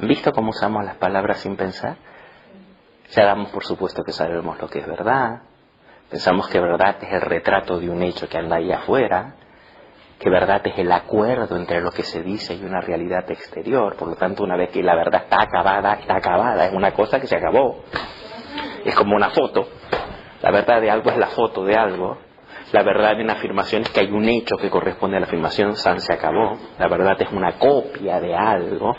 ¿Han visto cómo usamos las palabras sin pensar? Ya damos por supuesto que sabemos lo que es verdad. Pensamos que verdad es el retrato de un hecho que anda ahí afuera, que verdad es el acuerdo entre lo que se dice y una realidad exterior. Por lo tanto, una vez que la verdad está acabada, es una cosa que se acabó. Es como una foto. La verdad de algo es la foto de algo. La verdad de una afirmación es que hay un hecho que corresponde a la afirmación, se acabó. La verdad es una copia de algo.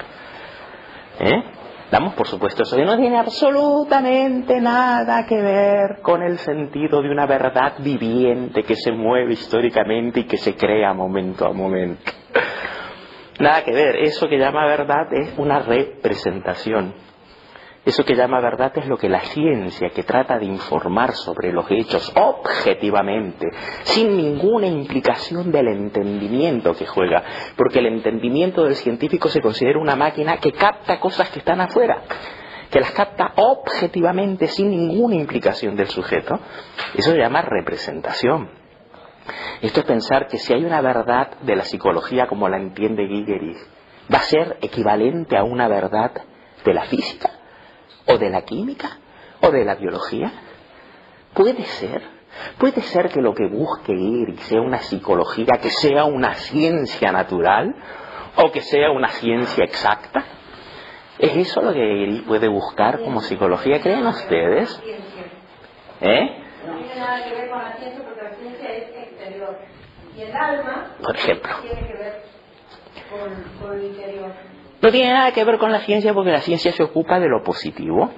Damos por supuesto eso, que no tiene absolutamente nada que ver con el sentido de una verdad viviente que se mueve históricamente y que se crea momento a momento. Nada que ver, eso que llama verdad es una representación. Eso que llama verdad es lo que la ciencia, que trata de informar sobre los hechos objetivamente, sin ninguna implicación del entendimiento que juega, porque el entendimiento del científico se considera una máquina que capta cosas que están afuera, que las capta objetivamente sin ninguna implicación del sujeto. Eso se llama representación. Esto es pensar que si hay una verdad de la psicología como la entiende Gygeris, va a ser equivalente a una verdad de la física, o de la química, o de la biología. Puede ser que lo que busque Gygeris sea una psicología que sea una ciencia natural, o que sea una ciencia exacta. ¿Es eso lo que Gygeris puede buscar como psicología? ¿Creen ustedes? No tiene nada que ver con la ciencia porque la ciencia es exterior. Y el alma, por ejemplo, tiene que ver con el interior. No tiene nada que ver con la ciencia porque la ciencia se ocupa de lo positivo.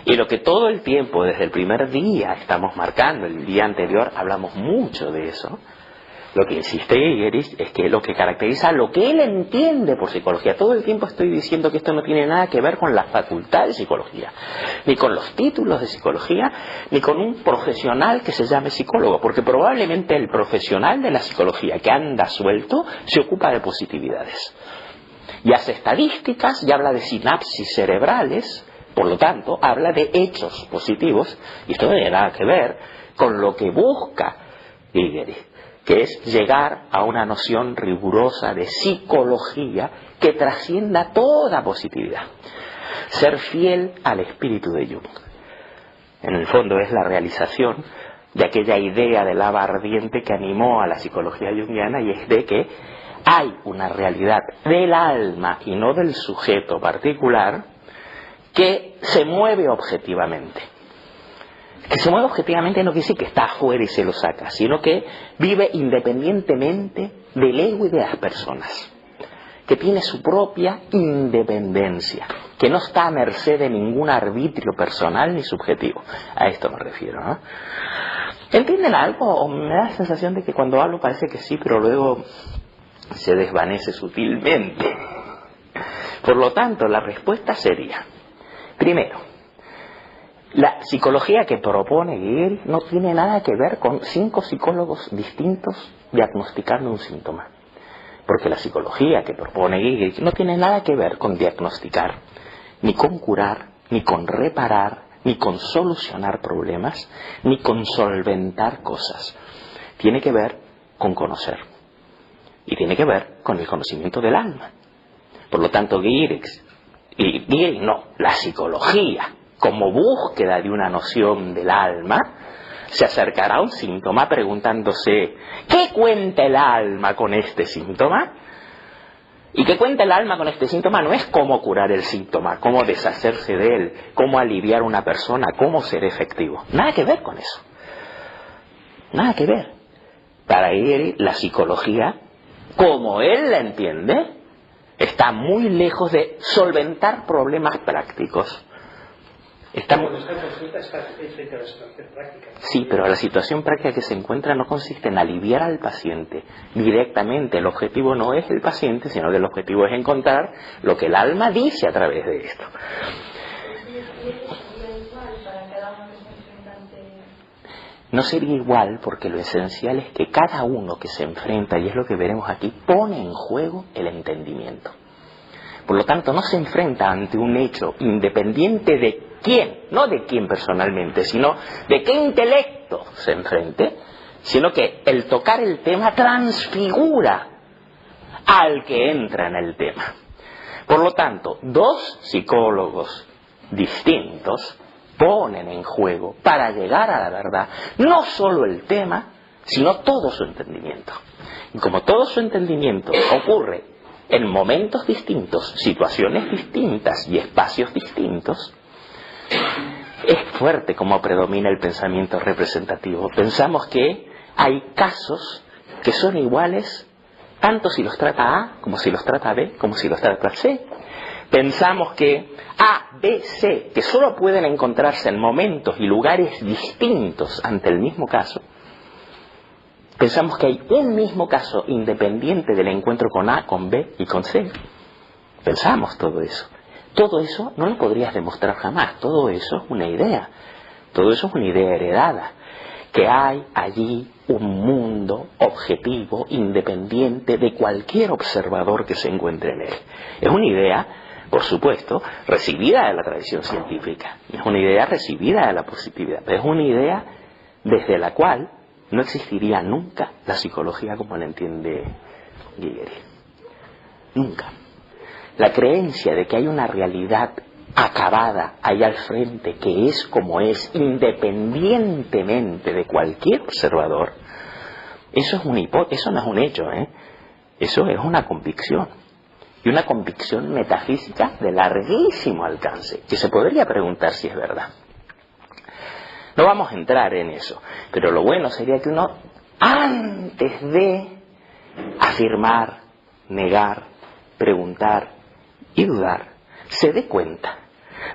Y lo que todo el tiempo, desde el primer día, estamos marcando, el día anterior hablamos mucho de eso. Lo que insiste Gygeris es que lo que caracteriza lo que él entiende por psicología. Todo el tiempo estoy diciendo que esto no tiene nada que ver con la facultad de psicología, ni con los títulos de psicología, ni con un profesional que se llame psicólogo, porque probablemente el profesional de la psicología que anda suelto se ocupa de positividades. Y hace estadísticas y habla de sinapsis cerebrales, por lo tanto, habla de hechos positivos, y esto no tiene nada que ver con lo que busca Gygeris, que es llegar a una noción rigurosa de psicología que trascienda toda positividad. Ser fiel al espíritu de Jung. En el fondo es la realización de aquella idea del haba ardiente que animó a la psicología junguiana, y es de que hay una realidad del alma y no del sujeto particular que se mueve objetivamente. Que se mueve objetivamente no quiere decir que está afuera y se lo saca, sino que vive independientemente del ego y de las personas. Que tiene su propia independencia, que no está a merced de ningún arbitrio personal ni subjetivo. A esto me refiero, ¿no? ¿Entienden algo? O me da la sensación de que cuando hablo parece que sí, pero luego se desvanece sutilmente. Por lo tanto, la respuesta sería, primero, la psicología que propone Gygeris no tiene nada que ver con 5 psicólogos distintos diagnosticando un síntoma. Porque la psicología que propone Gygeris no tiene nada que ver con diagnosticar, ni con curar, ni con reparar, ni con solucionar problemas, ni con solventar cosas. Tiene que ver con conocer. Y tiene que ver con el conocimiento del alma. Por lo tanto, la psicología, como búsqueda de una noción del alma, se acercará a un síntoma preguntándose, ¿qué cuenta el alma con este síntoma? Y qué cuenta el alma con este síntoma no es cómo curar el síntoma, cómo deshacerse de él, cómo aliviar a una persona, cómo ser efectivo. Nada que ver con eso. Nada que ver. Para él, la psicología, como él la entiende, está muy lejos de solventar problemas prácticos. Sí, pero la situación práctica que se encuentra no consiste en aliviar al paciente directamente. El objetivo no es el paciente, sino que el objetivo es encontrar lo que el alma dice a través de esto. No sería igual porque lo esencial es que cada uno que se enfrenta, y es lo que veremos aquí, pone en juego el entendimiento. Por lo tanto, no se enfrenta ante un hecho independiente de quién, no de quién personalmente, sino de qué intelecto se enfrente, sino que el tocar el tema transfigura al que entra en el tema. Por lo tanto, dos psicólogos distintos ponen en juego, para llegar a la verdad, no solo el tema, sino todo su entendimiento. Y como todo su entendimiento ocurre en momentos distintos, situaciones distintas y espacios distintos, es fuerte como predomina el pensamiento representativo. Pensamos que hay casos que son iguales tanto si los trata A, como si los trata B, como si los trata C. Pensamos que A, B, C, que solo pueden encontrarse en momentos y lugares distintos ante el mismo caso, pensamos que hay un mismo caso independiente del encuentro con A, con B y con C. Pensamos todo eso. Todo eso no lo podrías demostrar jamás. Todo eso es una idea. Todo eso es una idea heredada. Que hay allí un mundo objetivo, independiente de cualquier observador que se encuentre en él. Es una idea, por supuesto, recibida de la tradición científica. Es una idea recibida de la positividad. Pero es una idea desde la cual no existiría nunca la psicología como la entiende Guilleri. Nunca. La creencia de que hay una realidad acabada ahí al frente, que es como es, independientemente de cualquier observador, eso es una hipótesis, eso no es un hecho, eso es una convicción. Y una convicción metafísica de larguísimo alcance, que se podría preguntar si es verdad. No vamos a entrar en eso, pero lo bueno sería que uno, antes de afirmar, negar, preguntar y dudar, se dé cuenta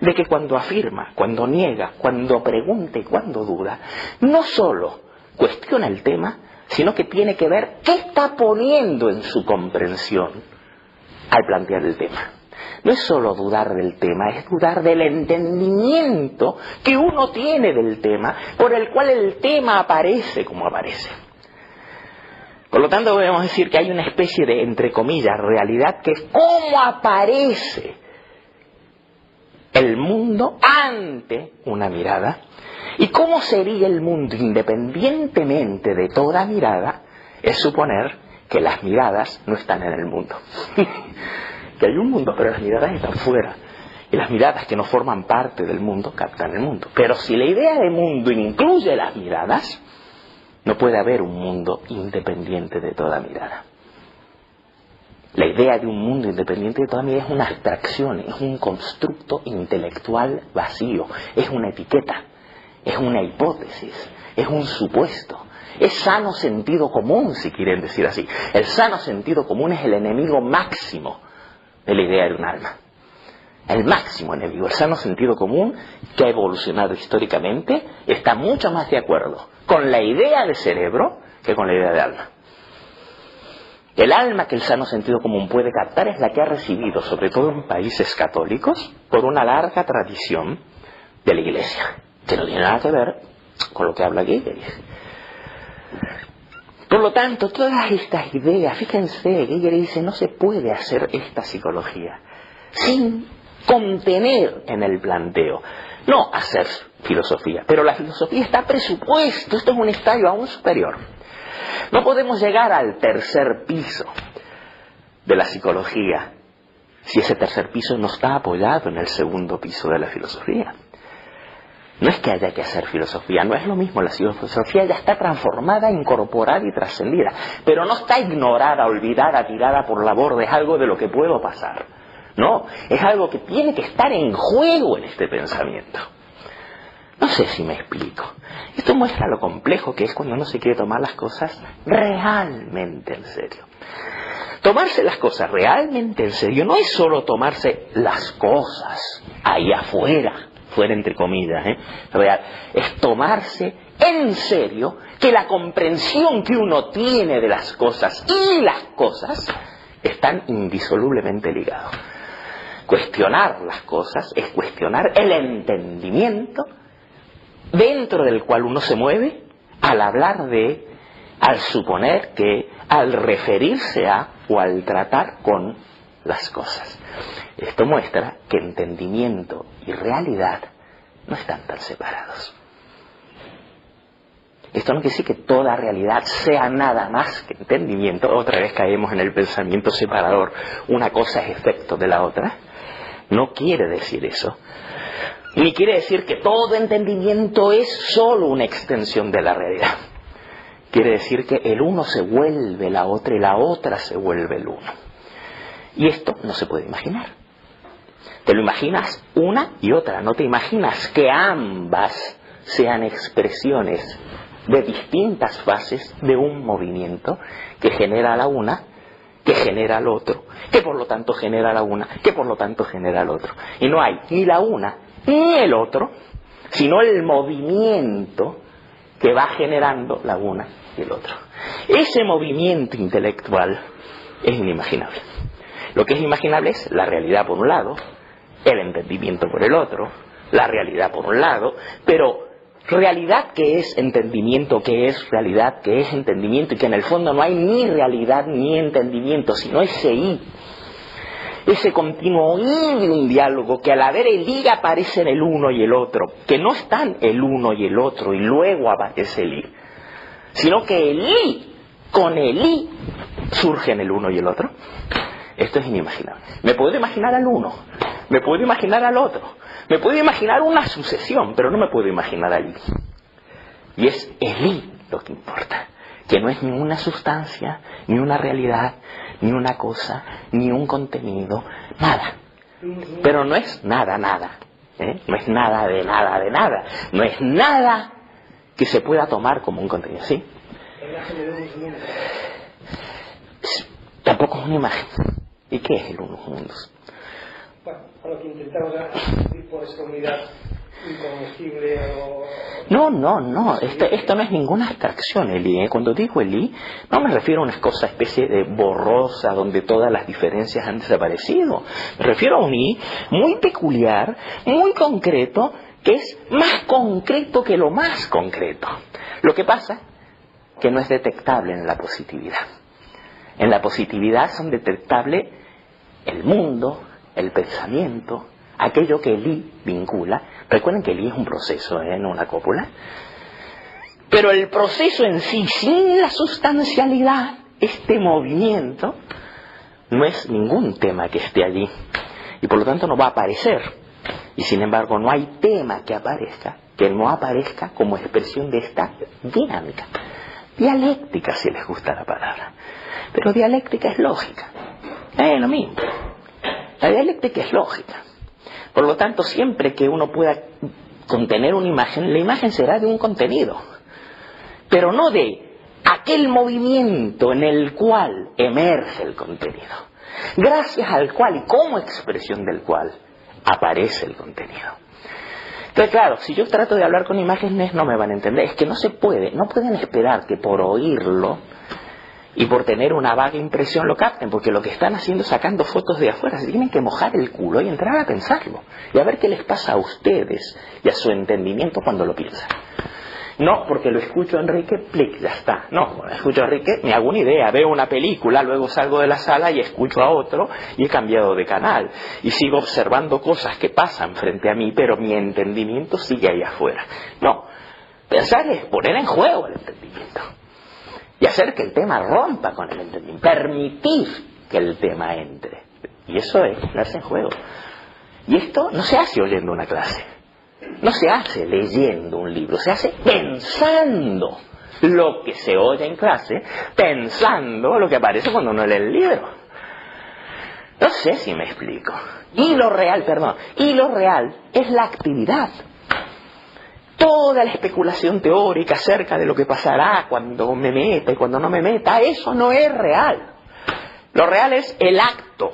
de que cuando afirma, cuando niega, cuando pregunta y cuando duda, no solo cuestiona el tema, sino que tiene que ver qué está poniendo en su comprensión al plantear el tema. No es solo dudar del tema, es dudar del entendimiento que uno tiene del tema, por el cual el tema aparece como aparece. Por lo tanto, podemos decir que hay una especie de, entre comillas, realidad, que es cómo aparece el mundo ante una mirada, y cómo sería el mundo independientemente de toda mirada, es suponer que las miradas no están en el mundo. Que hay un mundo, pero las miradas están fuera. Y las miradas que no forman parte del mundo captan el mundo. Pero si la idea de mundo incluye las miradas, no puede haber un mundo independiente de toda mirada. La idea de un mundo independiente de toda mirada es una abstracción, es un constructo intelectual vacío, es una etiqueta, es una hipótesis, es un supuesto. Es sano sentido común, si quieren decir así. El sano sentido común es el enemigo máximo de la idea de un alma. El máximo enemigo, el sano sentido común, que ha evolucionado históricamente, está mucho más de acuerdo con la idea de cerebro que con la idea de alma. El alma que el sano sentido común puede captar es la que ha recibido, sobre todo en países católicos, por una larga tradición de la Iglesia, que no tiene nada que ver con lo que habla Guilleri. Por lo tanto, todas estas ideas, fíjense, Guilleri dice, no se puede hacer esta psicología sin contener en el planteo, no hacer filosofía, pero la filosofía está presupuesto, esto es un estadio aún superior. No podemos llegar al tercer piso de la psicología si ese tercer piso no está apoyado en el segundo piso de la filosofía. No es que haya que hacer filosofía, no es lo mismo, la filosofía ya está transformada, incorporada y trascendida, pero no está ignorada, olvidada, tirada por la borda, es algo de lo que puedo pasar. No, es algo que tiene que estar en juego en este pensamiento. No sé si me explico. Esto muestra lo complejo que es cuando uno se quiere tomar las cosas realmente en serio. Tomarse las cosas realmente en serio no es solo tomarse las cosas ahí afuera, fuera entre comillas, real. Es tomarse en serio que la comprensión que uno tiene de las cosas y las cosas están indisolublemente ligados. Cuestionar las cosas es cuestionar el entendimiento dentro del cual uno se mueve al hablar de, al suponer que, al referirse a o al tratar con las cosas. Esto muestra que entendimiento y realidad no están tan separados. Esto no quiere decir que toda realidad sea nada más que entendimiento. Otra vez caemos en el pensamiento separador. Una cosa es efecto de la otra. No quiere decir eso. Ni quiere decir que todo entendimiento es solo una extensión de la realidad. Quiere decir que el uno se vuelve la otra y la otra se vuelve el uno. Y esto no se puede imaginar. Te lo imaginas una y otra. No te imaginas que ambas sean expresiones de distintas fases de un movimiento que genera la una, que genera al otro, que por lo tanto genera la una, que por lo tanto genera al otro. Y no hay ni la una ni el otro, sino el movimiento que va generando la una y el otro. Ese movimiento intelectual es inimaginable. Lo que es imaginable es la realidad por un lado, el entendimiento por el otro, la realidad por un lado, pero realidad que es entendimiento, que es realidad, que es entendimiento, y que en el fondo no hay ni realidad ni entendimiento, sino ese I, ese continuo I de un diálogo que al haber el I aparece en el uno y el otro, que no están el uno y el otro y luego aparece el I, sino que el I con el I surge en el uno y el otro. Esto es inimaginable. Me puedo imaginar al uno, me puedo imaginar al otro, me puedo imaginar una sucesión, pero no me puedo imaginar al I. Y es el I lo que importa, que no es ni una sustancia, ni una realidad, ni una cosa, ni un contenido, nada. Pero no es nada, nada. No es nada de nada de nada. No es nada que se pueda tomar como un contenido, ¿sí? Tampoco es una imagen. ¿Y qué es el unos mundos? Bueno, a lo que intentamos decir por esa unidad incognoscible o... No. Esto no es ninguna abstracción, el I. Cuando digo el I, no me refiero a una cosa especie de borrosa donde todas las diferencias han desaparecido. Me refiero a un I muy peculiar, muy concreto, que es más concreto que lo más concreto. Lo que pasa que no es detectable en la positividad. En la positividad son detectables el mundo, el pensamiento, aquello que el I vincula. Recuerden que el I es un proceso, no una cópula. Pero el proceso en sí, sin la sustancialidad, este movimiento, no es ningún tema que esté allí. Y por lo tanto no va a aparecer. Y sin embargo no hay tema que aparezca, que no aparezca como expresión de esta dinámica. Dialéctica, si les gusta la palabra. Pero dialéctica es lógica. Es lo mismo. La dialéctica es lógica. Por lo tanto, siempre que uno pueda contener una imagen, la imagen será de un contenido. Pero no de aquel movimiento en el cual emerge el contenido. Gracias al cual y como expresión del cual aparece el contenido. Entonces, claro, si yo trato de hablar con imágenes no me van a entender. Es que no se puede, no pueden esperar que por oírlo y por tener una vaga impresión lo capten, porque lo que están haciendo es sacando fotos de afuera. Se tienen que mojar el culo y entrar a pensarlo y a ver qué les pasa a ustedes y a su entendimiento cuando lo piensan. No, porque lo escucho a Enrique, plic, ya está. No, cuando escucho a Enrique me hago una idea, veo una película, luego salgo de la sala y escucho a otro y he cambiado de canal. Y sigo observando cosas que pasan frente a mí, pero mi entendimiento sigue ahí afuera. No, pensar es poner en juego el entendimiento. Y hacer que el tema rompa con el entendimiento. Permitir que el tema entre. Y eso es ponerse en juego. Y esto no se hace oyendo una clase. No se hace leyendo un libro. Se hace pensando lo que se oye en clase, pensando lo que aparece cuando uno lee el libro. No sé si me explico. Y lo real es la actividad. Toda la especulación teórica acerca de lo que pasará cuando me meta y cuando no me meta, eso no es real. Lo real es el acto,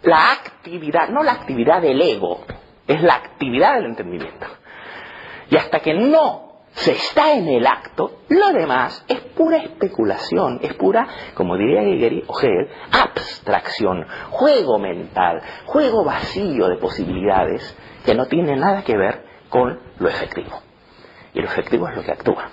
la actividad, no la actividad del ego, es la actividad del entendimiento. Y hasta que no se está en el acto, lo demás es pura especulación, es pura, como diría Guégueri o Hegel, abstracción, juego mental, juego vacío de posibilidades que no tiene nada que ver con lo efectivo. Y lo efectivo es lo que actúa.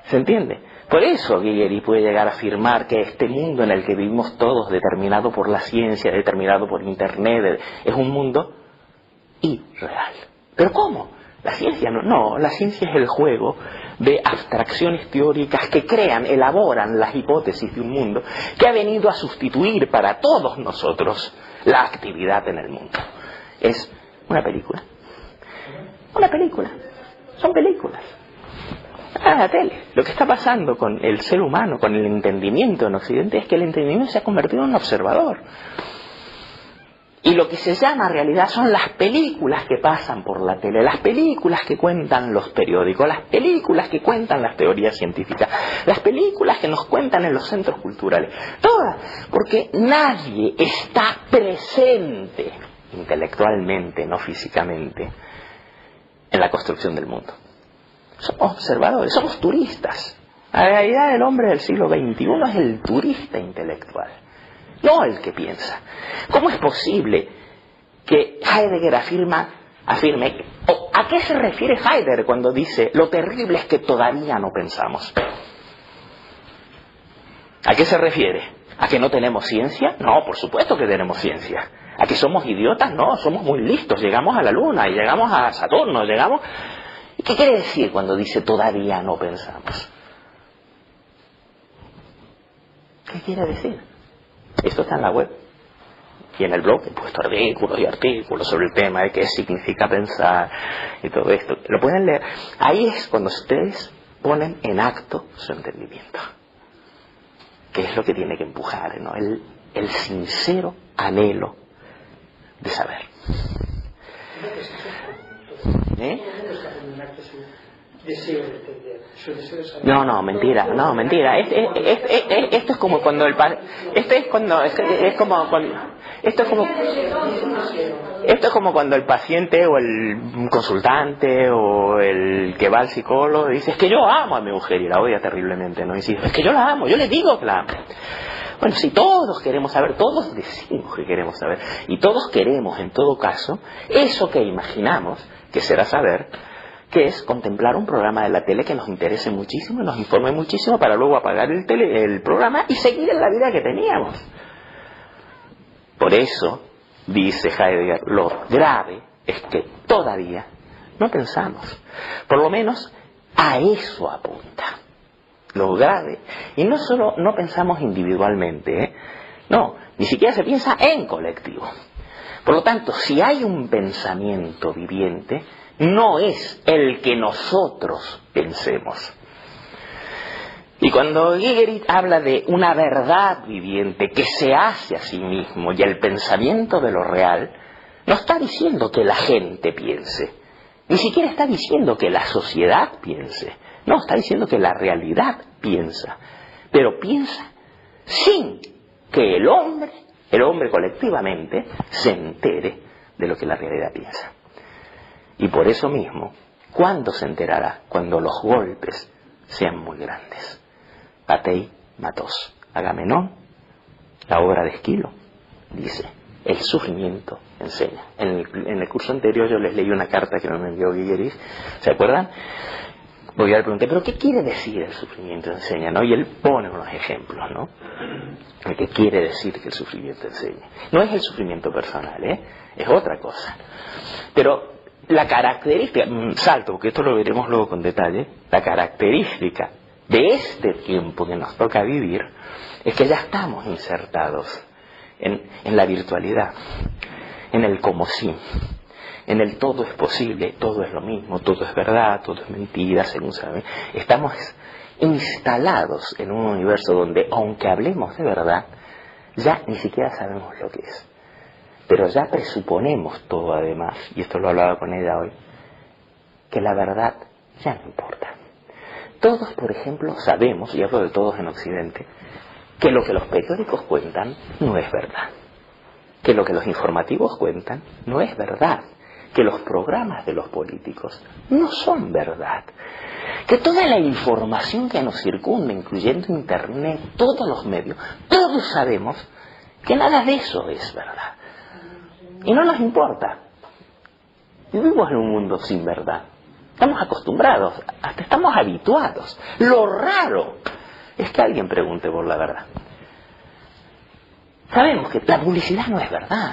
¿Se entiende? Por eso Guégueri puede llegar a afirmar que este mundo en el que vivimos todos, determinado por la ciencia, determinado por Internet, es un mundo irreal. ¿Pero cómo? La ciencia no, la ciencia es el juego de abstracciones teóricas que crean, elaboran las hipótesis de un mundo que ha venido a sustituir para todos nosotros la actividad en el mundo. Es una película. Una película. Son películas. La tele. Lo que está pasando con el ser humano, con el entendimiento en Occidente, es que el entendimiento se ha convertido en un observador. Y lo que se llama realidad son las películas que pasan por la tele, las películas que cuentan los periódicos, las películas que cuentan las teorías científicas, las películas que nos cuentan en los centros culturales. Todas, porque nadie está presente intelectualmente, no físicamente, en la construcción del mundo. Somos observadores, somos turistas. La realidad del hombre del siglo XXI es el turista intelectual, no el que piensa. ¿Cómo es posible que Heidegger afirme, ¿a qué se refiere Heidegger cuando dice lo terrible es que todavía no pensamos? ¿A qué se refiere? ¿A que no tenemos ciencia? No, por supuesto que tenemos ciencia. ¿A que somos idiotas? No, somos muy listos, llegamos a la Luna y llegamos a Saturno, llegamos... ¿Y qué quiere decir cuando dice todavía no pensamos? ¿Qué quiere decir? Esto está en la web. Y en el blog he puesto artículos y artículos sobre el tema de qué significa pensar y todo esto. Lo pueden leer. Ahí es cuando ustedes ponen en acto su entendimiento. Que es lo que tiene que empujar, ¿no? El sincero anhelo de saber. ¿Eh? No, mentira. Esto es como cuando esto es como cuando el paciente o el consultante o el que va al psicólogo dice, es que yo amo a mi mujer y la odia terriblemente, ¿no? Y dice, es que yo la amo, yo le digo que la amo. Bueno, si todos queremos saber, todos decimos que queremos saber, y todos queremos, en todo caso, eso que imaginamos que será saber, que es contemplar un programa de la tele que nos interese muchísimo, nos informe muchísimo, para luego apagar el programa y seguir en la vida que teníamos. Por eso, dice Heidegger, lo grave es que todavía no pensamos. Por lo menos a eso apunta. Lo grave. Y no solo no pensamos individualmente, no, ni siquiera se piensa en colectivo. Por lo tanto, si hay un pensamiento viviente, no es el que nosotros pensemos. Y cuando Gigerit habla de una verdad viviente que se hace a sí mismo y el pensamiento de lo real, no está diciendo que la gente piense, ni siquiera está diciendo que la sociedad piense. No, está diciendo que la realidad piensa, pero piensa sin que el hombre colectivamente, se entere de lo que la realidad piensa. Y por eso mismo, ¿cuándo se enterará? Cuando los golpes sean muy grandes. Patei, Matos, Agamenón, la obra de Esquilo, dice, el sufrimiento enseña. En el curso anterior yo les leí una carta que me envió Gigerit, ¿se acuerdan? Voy a le pregunté, ¿pero qué quiere decir el sufrimiento enseña? ¿No? Y él pone unos ejemplos, ¿no? De qué quiere decir que el sufrimiento enseña. No es el sufrimiento personal, es otra cosa. Pero la característica, salto, porque esto lo veremos luego con detalle, la característica de este tiempo que nos toca vivir es que ya estamos insertados en la virtualidad, en el como si. En el todo es posible, todo es lo mismo, todo es verdad, todo es mentira, según saben. Estamos instalados en un universo donde, aunque hablemos de verdad, ya ni siquiera sabemos lo que es. Pero ya presuponemos todo además, y esto lo hablaba con ella hoy, que la verdad ya no importa. Todos, por ejemplo, sabemos, y hablo de todos en Occidente, que lo que los periódicos cuentan no es verdad. Que lo que los informativos cuentan no es verdad. Que los programas de los políticos no son verdad. Que toda la información que nos circunda, incluyendo Internet, todos los medios, todos sabemos que nada de eso es verdad. Y no nos importa. Vivimos en un mundo sin verdad. Estamos acostumbrados, hasta estamos habituados. Lo raro es que alguien pregunte por la verdad. Sabemos que la publicidad no es verdad.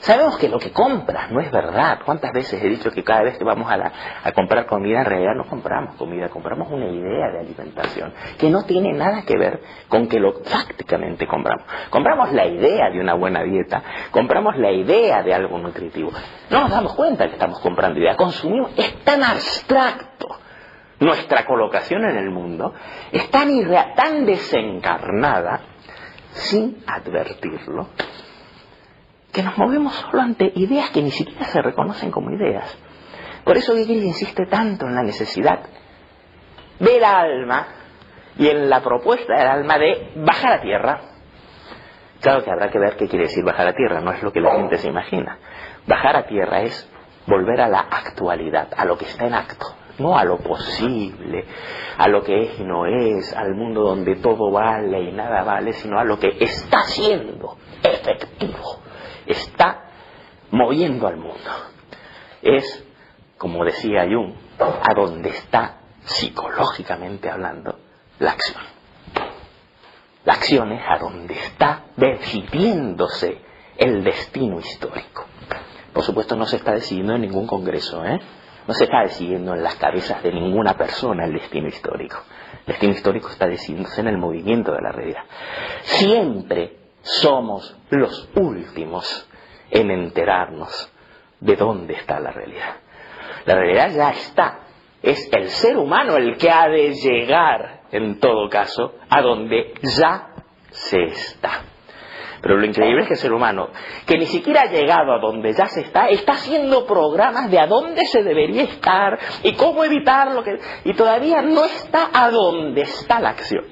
Sabemos que lo que compras no es verdad. ¿Cuántas veces he dicho que cada vez que vamos a comprar comida, en realidad no compramos comida, compramos una idea de alimentación que no tiene nada que ver con que lo prácticamente compramos? Compramos la idea de una buena dieta, compramos la idea de algo nutritivo. No nos damos cuenta que estamos comprando idea. Consumimos, es tan abstracto nuestra colocación en el mundo, es tan irreal, tan desencarnada, sin advertirlo, que nos movemos solo ante ideas que ni siquiera se reconocen como ideas. Por eso Hegel insiste tanto en la necesidad del alma y en la propuesta del alma de bajar a tierra. Claro que habrá que ver qué quiere decir bajar a tierra, no es lo que la gente se imagina. Bajar a tierra es volver a la actualidad, a lo que está en acto, no a lo posible, a lo que es y no es, al mundo donde todo vale y nada vale, sino a lo que está siendo efectivo, está moviendo al mundo. Es, como decía Jung, a donde está, psicológicamente hablando, la acción. La acción es a donde está decidiéndose el destino histórico. Por supuesto no se está decidiendo en ningún congreso, no se está decidiendo en las cabezas de ninguna persona el destino histórico. El destino histórico está decidiéndose en el movimiento de la realidad. Siempre somos los últimos en enterarnos de dónde está la realidad. La realidad ya está. Es el ser humano el que ha de llegar, en todo caso, a donde ya se está. Pero lo increíble es que el ser humano, que ni siquiera ha llegado a donde ya se está haciendo programas de a dónde se debería estar y cómo evitarlo, y todavía no está a donde está la acción.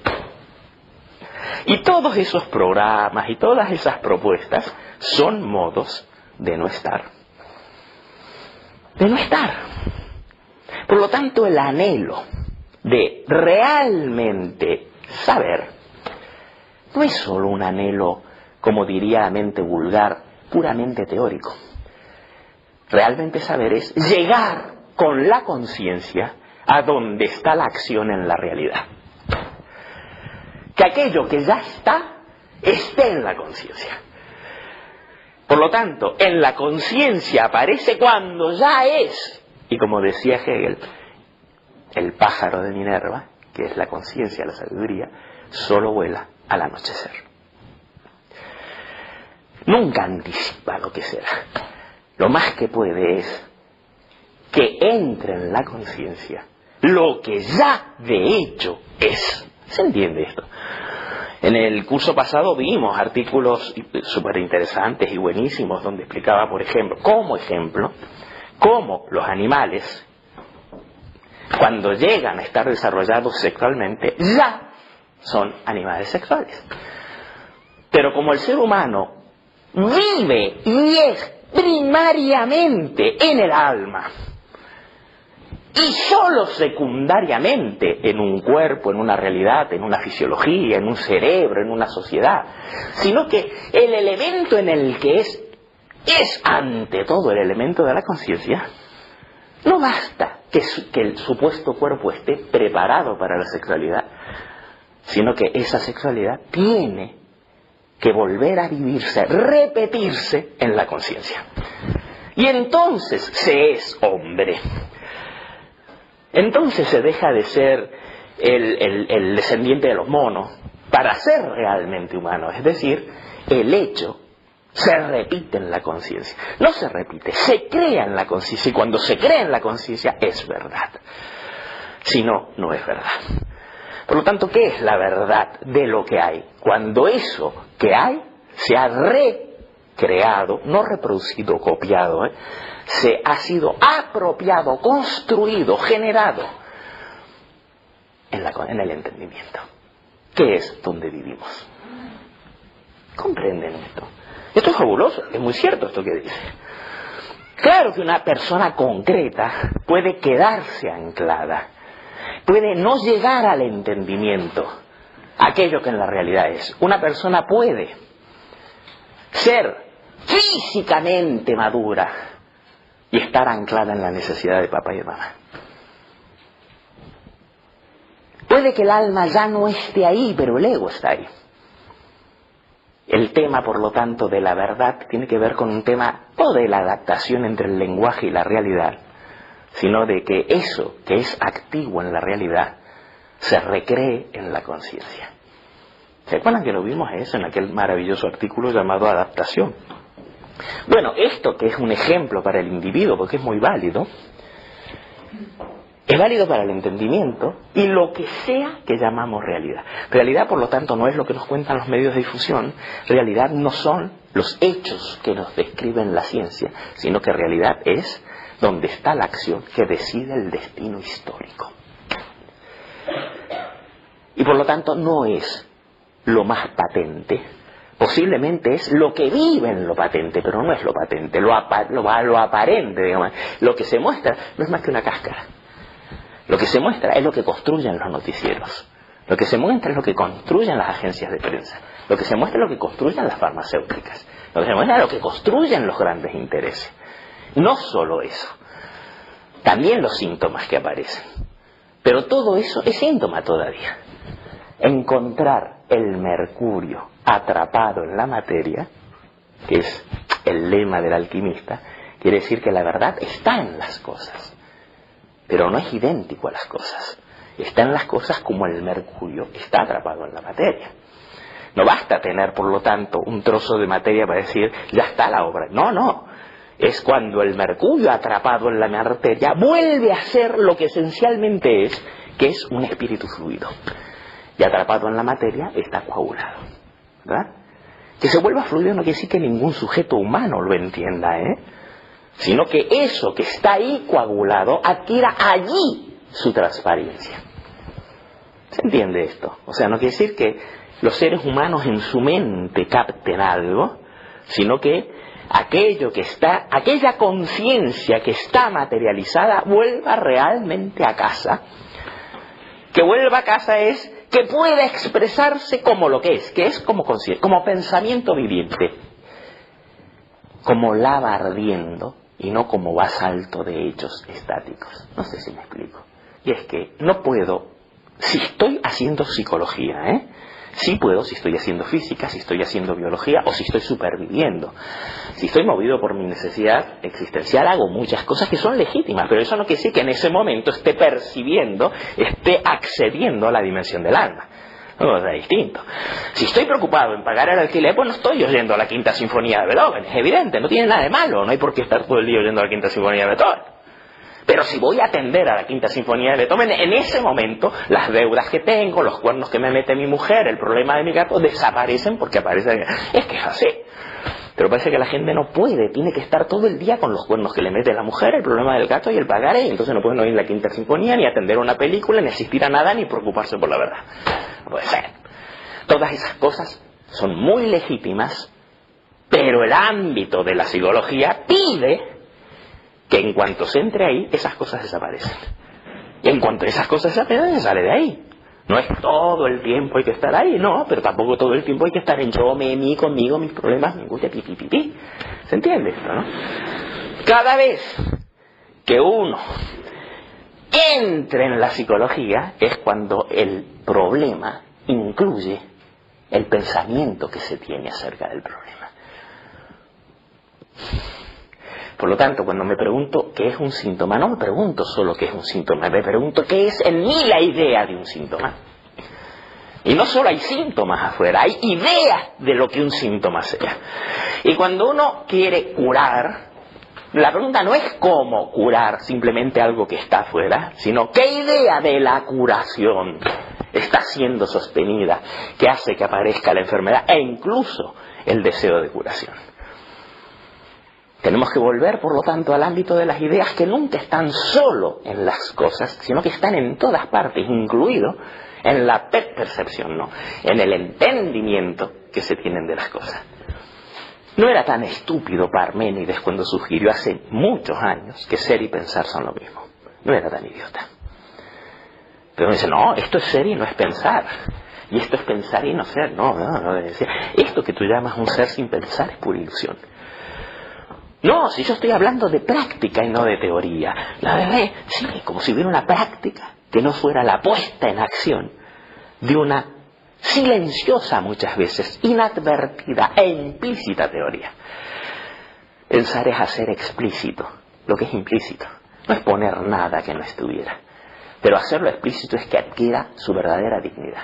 Y todos esos programas y todas esas propuestas son modos de no estar. De no estar. Por lo tanto, el anhelo de realmente saber no es solo un anhelo, como diría la mente vulgar, puramente teórico. Realmente saber es llegar con la conciencia a donde está la acción en la realidad. Que aquello que ya está, esté en la conciencia. Por lo tanto, en la conciencia aparece cuando ya es. Y como decía Hegel, el pájaro de Minerva, que es la conciencia, la sabiduría, solo vuela al anochecer. Nunca anticipa lo que será. Lo más que puede es que entre en la conciencia lo que ya de hecho es. ¿Se entiende esto? En el curso pasado vimos artículos súper interesantes y buenísimos donde explicaba, por ejemplo, cómo los animales, cuando llegan a estar desarrollados sexualmente, ya son animales sexuales. Pero como el ser humano vive y es primariamente en el alma, y solo secundariamente en un cuerpo, en una realidad, en una fisiología, en un cerebro, en una sociedad, sino que el elemento en el que es ante todo el elemento de la conciencia, no basta que el supuesto cuerpo esté preparado para la sexualidad, sino que esa sexualidad tiene que volver a vivirse, repetirse en la conciencia. Y entonces se es hombre. Entonces se deja de ser el descendiente de los monos para ser realmente humano. Es decir, el hecho se repite en la conciencia. No se repite, se crea en la conciencia. Y cuando se crea en la conciencia es verdad. Si no, no es verdad. Por lo tanto, ¿qué es la verdad de lo que hay? Cuando eso que hay se ha recreado, no reproducido, copiado, se ha sido apropiado, construido, generado en el entendimiento, que es donde vivimos. ¿Comprenden esto? Esto es fabuloso, es muy cierto esto que dice. Claro que una persona concreta puede quedarse anclada, puede no llegar al entendimiento, aquello que en la realidad es. Una persona puede ser físicamente madura y estar anclada en la necesidad de papá y de mamá. Puede que el alma ya no esté ahí, pero el ego está ahí. El tema, por lo tanto, de la verdad tiene que ver con un tema no de la adaptación entre el lenguaje y la realidad, sino de que eso que es activo en la realidad se recree en la conciencia. ¿Se acuerdan que lo vimos eso en aquel maravilloso artículo llamado adaptación? Bueno, esto que es un ejemplo para el individuo, porque es muy válido, es válido para el entendimiento y lo que sea que llamamos realidad. Realidad, por lo tanto, no es lo que nos cuentan los medios de difusión, realidad no son los hechos que nos describen la ciencia, sino que realidad es donde está la acción que decide el destino histórico. Y por lo tanto no es lo más patente, posiblemente es lo que vive en lo patente, pero no es lo patente, lo aparente, digamos. Lo que se muestra no es más que una cáscara. Lo que se muestra es lo que construyen los noticieros. Lo que se muestra es lo que construyen las agencias de prensa. Lo que se muestra es lo que construyen las farmacéuticas. Lo que se muestra es lo que construyen los grandes intereses. No solo eso, también los síntomas que aparecen. Pero todo eso es síntoma todavía. Encontrar el mercurio atrapado en la materia, que es el lema del alquimista, quiere decir que la verdad está en las cosas, pero no es idéntico a las cosas. Está en las cosas como el mercurio está atrapado en la materia. No basta tener, por lo tanto, un trozo de materia para decir, ya está la obra. No, no. Es cuando el mercurio atrapado en la materia vuelve a ser lo que esencialmente es, que es un espíritu fluido. Y atrapado en la materia está coagulado, ¿verdad? Que se vuelva fluido no quiere decir que ningún sujeto humano lo entienda, sino que eso que está ahí coagulado adquiera allí su transparencia. ¿Se entiende esto? O sea, no quiere decir que los seres humanos en su mente capten algo, sino que aquello que está, aquella conciencia que está materializada vuelva realmente a casa. Que vuelva a casa es que pueda expresarse como lo que es como conciencia, como pensamiento viviente, como lava ardiendo y no como basalto de hechos estáticos. No sé si me explico. Y es que no puedo, si estoy haciendo psicología, sí puedo si estoy haciendo física, si estoy haciendo biología o si estoy superviviendo. Si estoy movido por mi necesidad existencial, hago muchas cosas que son legítimas, pero eso no quiere decir que en ese momento esté percibiendo, esté accediendo a la dimensión del alma. No, es distinto. Si estoy preocupado en pagar el alquiler, pues no estoy oyendo la Quinta Sinfonía de Beethoven. Es evidente, no tiene nada de malo, no hay por qué estar todo el día oyendo la Quinta Sinfonía de Beethoven. Pero si voy a atender a la Quinta Sinfonía de Beethoven, en ese momento las deudas que tengo, los cuernos que me mete mi mujer, el problema de mi gato, desaparecen porque aparecen. Es que es así. Pero parece que la gente no puede, tiene que estar todo el día con los cuernos que le mete la mujer, el problema del gato y el pagaré, y entonces no pueden oír la Quinta Sinfonía, ni atender una película, ni asistir a nada, ni preocuparse por la verdad. No puede ser. Todas esas cosas son muy legítimas, pero el ámbito de la psicología pide que en cuanto se entre ahí, esas cosas desaparecen. Y en cuanto esas cosas desaparecen, se sale de ahí. No es todo el tiempo hay que estar ahí, no, pero tampoco todo el tiempo hay que estar en yo, mí, conmigo, mis problemas, mi angustia, pi. ¿Se entiende esto, no? Cada vez que uno entre en la psicología es cuando el problema incluye el pensamiento que se tiene acerca del problema. Por lo tanto, cuando me pregunto qué es un síntoma, no me pregunto solo qué es un síntoma, me pregunto qué es en mí la idea de un síntoma. Y no solo hay síntomas afuera, hay ideas de lo que un síntoma sea. Y cuando uno quiere curar, la pregunta no es cómo curar simplemente algo que está afuera, sino qué idea de la curación está siendo sostenida, que hace que aparezca la enfermedad e incluso el deseo de curación. Tenemos que volver, por lo tanto, al ámbito de las ideas que nunca están solo en las cosas, sino que están en todas partes, incluido en la percepción, no, en el entendimiento que se tienen de las cosas. No era tan estúpido Parménides cuando sugirió hace muchos años que ser y pensar son lo mismo. No era tan idiota. Pero me dice, no, esto es ser y no es pensar. Y esto es pensar y no ser. No, decía, esto que tú llamas un ser sin pensar es pura ilusión. No, si yo estoy hablando de práctica y no de teoría. La verdad es, sí, como si hubiera una práctica que no fuera la puesta en acción de una silenciosa muchas veces, inadvertida e implícita teoría. Pensar es hacer explícito lo que es implícito. No es poner nada que no estuviera. Pero hacerlo explícito es que adquiera su verdadera dignidad.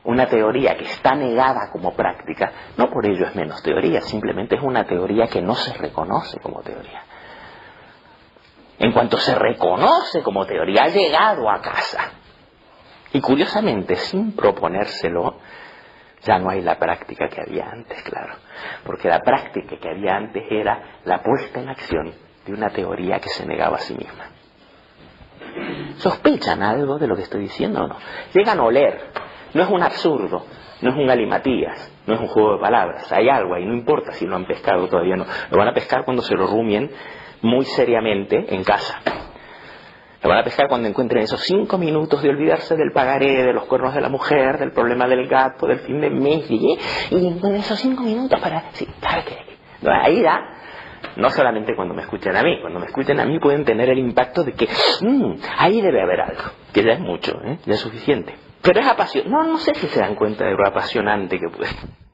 Una teoría que está negada como práctica, no por ello es menos teoría, simplemente es una teoría que no se reconoce como teoría. En cuanto se reconoce como teoría, ha llegado a casa. Y curiosamente, sin proponérselo, ya no hay la práctica que había antes, claro. Porque la práctica que había antes era la puesta en acción de una teoría que se negaba a sí misma. ¿Sospechan algo de lo que estoy diciendo o no? Llegan a oler. No es un absurdo, no es un galimatías, no es un juego de palabras. Hay algo ahí, no importa si lo han pescado todavía no. Lo van a pescar cuando se lo rumien muy seriamente en casa. Lo van a pescar cuando encuentren esos 5 minutos de olvidarse del pagaré, de los cuernos de la mujer, del problema del gato, del fin de mes, y encuentren esos 5 minutos para... Sí, ¿para qué? Ahí da. No solamente cuando me escuchen a mí. Cuando me escuchen a mí pueden tener el impacto de que ahí debe haber algo. Que ya es mucho, ya es suficiente. Pero es apasionante. No sé si se dan cuenta de lo apasionante que puede.